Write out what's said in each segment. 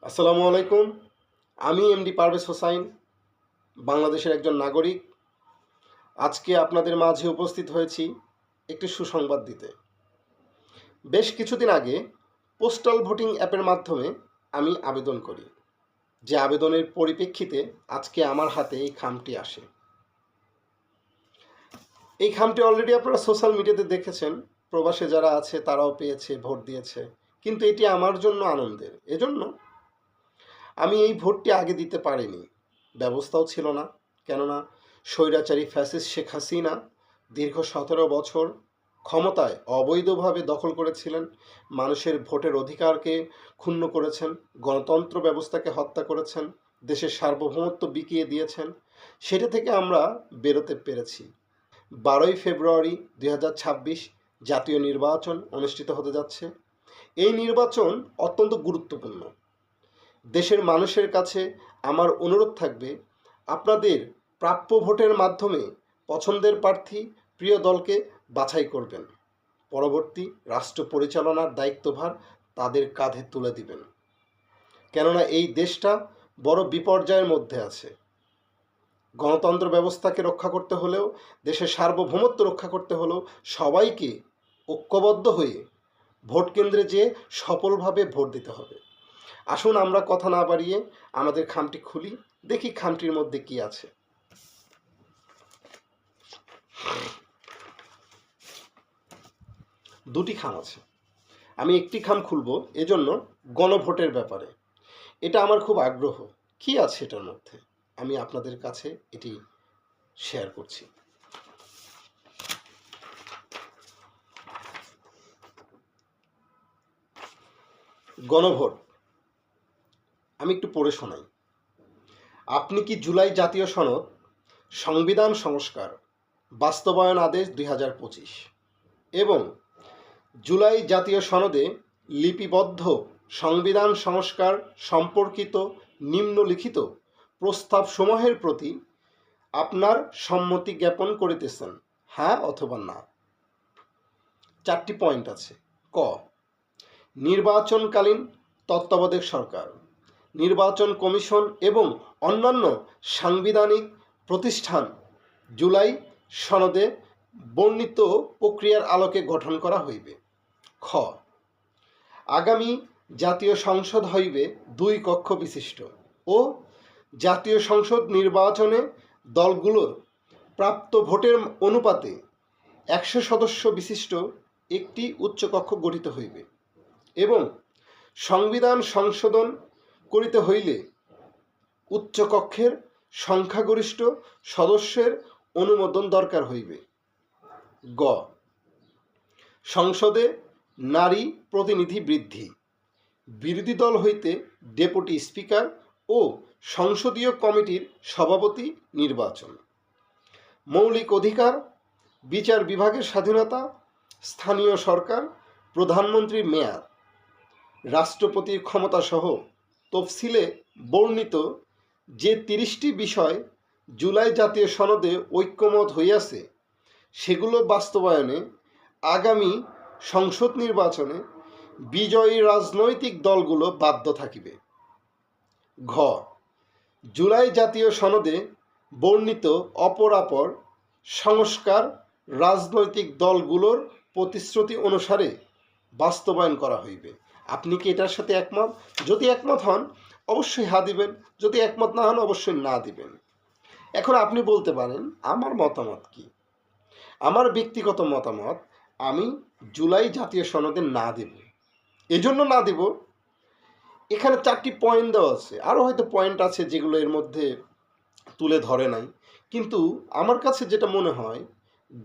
আসসালামু আলাইকুম। আমি এমডি পারভেজ হোসাইন, বাংলাদেশের একজন নাগরিক। আজকে আপনাদের মাঝে উপস্থিত হয়েছি একটি সুসংবাদ দিতে। বেশ কিছুদিন আগে পোস্টাল ভোটিং অ্যাপের মাধ্যমে আমি আবেদন করি, যে আবেদনের পরিপ্রেক্ষিতে আজকে আমার হাতে এই খামটি আসে। এই খামটি অলরেডি আপনারা সোশ্যাল মিডিয়াতে দেখেছেন, প্রবাসে যারা আছে তারাও পেয়েছে, ভোট দিয়েছে। কিন্তু এটি আমার জন্য আনন্দের। এজন্য আমি এই ভোটটি আগে দিতে পারিনি, ব্যবস্থাও ছিল না। কেননা স্বৈরাচারী ফ্যাসিস্ট শেখ হাসিনা দীর্ঘ 17 বছর ক্ষমতায় অবৈধভাবে দখল করেছিলেন, মানুষের ভোটের অধিকারকে ক্ষুণ্ণ করেছেন, গণতন্ত্র ব্যবস্থাকে হত্যা করেছেন, দেশের সার্বভৌমত্ব বিকিয়ে দিয়েছেন। সেটা থেকে আমরা বেরোতে পেরেছি। 12ই ফেব্রুয়ারি 2026 জাতীয় নির্বাচন অনুষ্ঠিত হতে যাচ্ছে। এই নির্বাচন অত্যন্ত গুরুত্বপূর্ণ। দেশের মানুষের কাছে আমার অনুরোধ থাকবে, আপনাদের প্রাপ্য ভোটের মাধ্যমে পছন্দের প্রার্থী, প্রিয় দলকে বাছাই করবেন। পরবর্তী রাষ্ট্র পরিচালনার দায়িত্বভার তাদের কাঁধে তুলে দিবেন। কেননা এই দেশটা বড় বিপর্যয়ের মধ্যে আছে। গণতন্ত্র ব্যবস্থাকে রক্ষা করতে হলেও, দেশের সার্বভৌমত্ব রক্ষা করতে হলেও সবাইকে ঐক্যবদ্ধ হয়ে ভোট কেন্দ্রে যেয়ে সফলভাবে ভোট দিতে হবে। আসুন আমরা কথা না বাড়িয়ে আমাদের খামটি খুলি, দেখি খামটির মধ্যে কি আছে। দুটি খাম আছে, আমি একটি খাম খুলব এজন্য গণভোটের ব্যাপারে। এটা আমার খুব আগ্রহ, কি আছে এটার মধ্যে, আমি আপনাদের কাছে এটি শেয়ার করছি। গণভোট আমি একটু পড়ে শোনাই। আপনি কি জুলাই জাতীয় সনদ, সংবিধান সংস্কার বাস্তবায়ন আদেশ 2025 এবং জুলাই জাতীয় সনদে লিপিবদ্ধ সংবিধান সংস্কার সম্পর্কিত নিম্নলিখিত প্রস্তাবসমূহের প্রতি আপনার সম্মতি জ্ঞাপন করিতেছেন, হ্যাঁ অথবা না? 4টি পয়েন্ট আছে। ক, নির্বাচনকালীন তত্ত্বাবধায়ক সরকার, নির্বাচন কমিশন এবং অন্যান্য সাংবিধানিক প্রতিষ্ঠান জুলাই সনদে বর্ণিত প্রক্রিয়ার আলোকে গঠন করা হইবে। খ, আগামী জাতীয় সংসদ হইবে 2 কক্ষ বিশিষ্ট ও জাতীয় সংসদ নির্বাচনে দলগুলোর প্রাপ্ত ভোটের অনুপাতে 100 সদস্য বিশিষ্ট একটি উচ্চকক্ষ গঠিত হইবে এবং সংবিধান সংশোধন করিতে হইলে উচ্চকক্ষের সংখ্যাগরিষ্ঠ সদস্যের অনুমোদন দরকার হইবে। গ, সংসদে নারী প্রতিনিধি বৃদ্ধি, বিরোধী দল হইতে ডেপুটি স্পিকার ও সংসদীয় কমিটির সভাপতি নির্বাচন, মৌলিক অধিকার, বিচার বিভাগের স্বাধীনতা, স্থানীয় সরকার, প্রধানমন্ত্রীর মেয়াদ, রাষ্ট্রপতির ক্ষমতাসহ তফসিলে বর্ণিত যে 30টি বিষয় জুলাই জাতীয় সনদে ঐক্যমত হইয়াছে, সেগুলো বাস্তবায়নে আগামী সংসদ নির্বাচনে বিজয়ী রাজনৈতিক দলগুলো বাধ্য থাকিবে। ঘ, জুলাই জাতীয় সনদে বর্ণিত অপরাপর সংস্কার রাজনৈতিক দলগুলোর প্রতিশ্রুতি অনুসারে বাস্তবায়ন করা হইবে। আপনি কি এটার সাথে একমত? যদি একমত হন অবশ্যই হ্যাঁ দিবেন, যদি একমত না হন অবশ্যই না দিবেন। এখন আপনি বলতে পারেন আমার মতামত কি? আমার ব্যক্তিগত মতামত, আমি জুলাই জাতীয় সনদে না দেব। এজন্য না দেব, এখানে 4টি পয়েন্ট দেওয়া আছে, আরও হয়তো পয়েন্ট আছে যেগুলো এর মধ্যে তুলে ধরে নাই, কিন্তু আমার কাছে যেটা মনে হয়,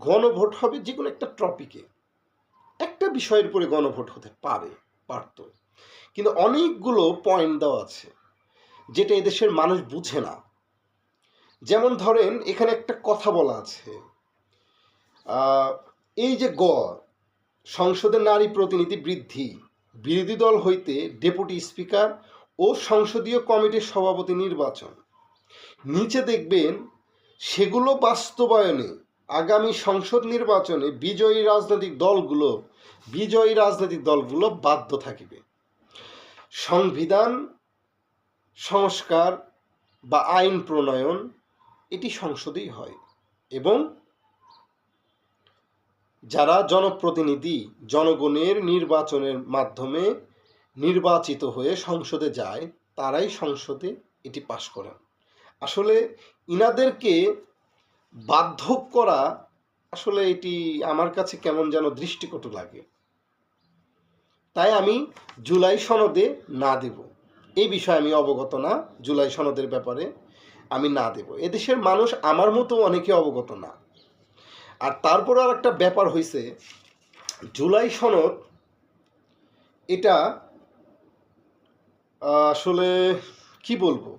গণভোট হবে যে কোনো একটা টপিকে, একটা বিষয়ের উপরে গণভোট হতে পারত, কিন্তু অনেকগুলো পয়েন্ট দেওয়া আছে যেটা এদেশের মানুষ বুঝে না। যেমন ধরেন এখানে একটা কথা বলা আছে, এই যে সংসদের নারী প্রতিনিধি বৃদ্ধি, বিরোধী দল হইতে ডেপুটি স্পিকার ও সংসদীয় কমিটির সভাপতি নির্বাচন, নিচে দেখবেন সেগুলো বাস্তবায়নে আগামী সংসদ নির্বাচনে বিজয়ী রাজনৈতিক দলগুলো বাধ্য থাকিবে। সংবিধান সংস্কার বা আইন প্রণয়ন এটি সংসদেই হয় এবং যারা জনপ্রতিনিধি জনগণের নির্বাচনের মাধ্যমে নির্বাচিত হয়ে সংসদে যায় তারাই সংসদে এটি পাশ করেন। আসলে ইনাদেরকে বাধ্য করা আসলে এটি আমার কাছে কেমন যেন দৃষ্টিকটু লাগে। তাই আমি জুলাই সনদে না দেব, এই বিষয়ে আমি অবগত না। জুলাই সনদের ব্যাপারে আমি না দেব। এদেশের মানুষ আমার মতো অনেকে অবগত না। আর তারপরে আর একটা ব্যাপার হয়েছে, জুলাই সনদ এটা আসলে কি বলবো,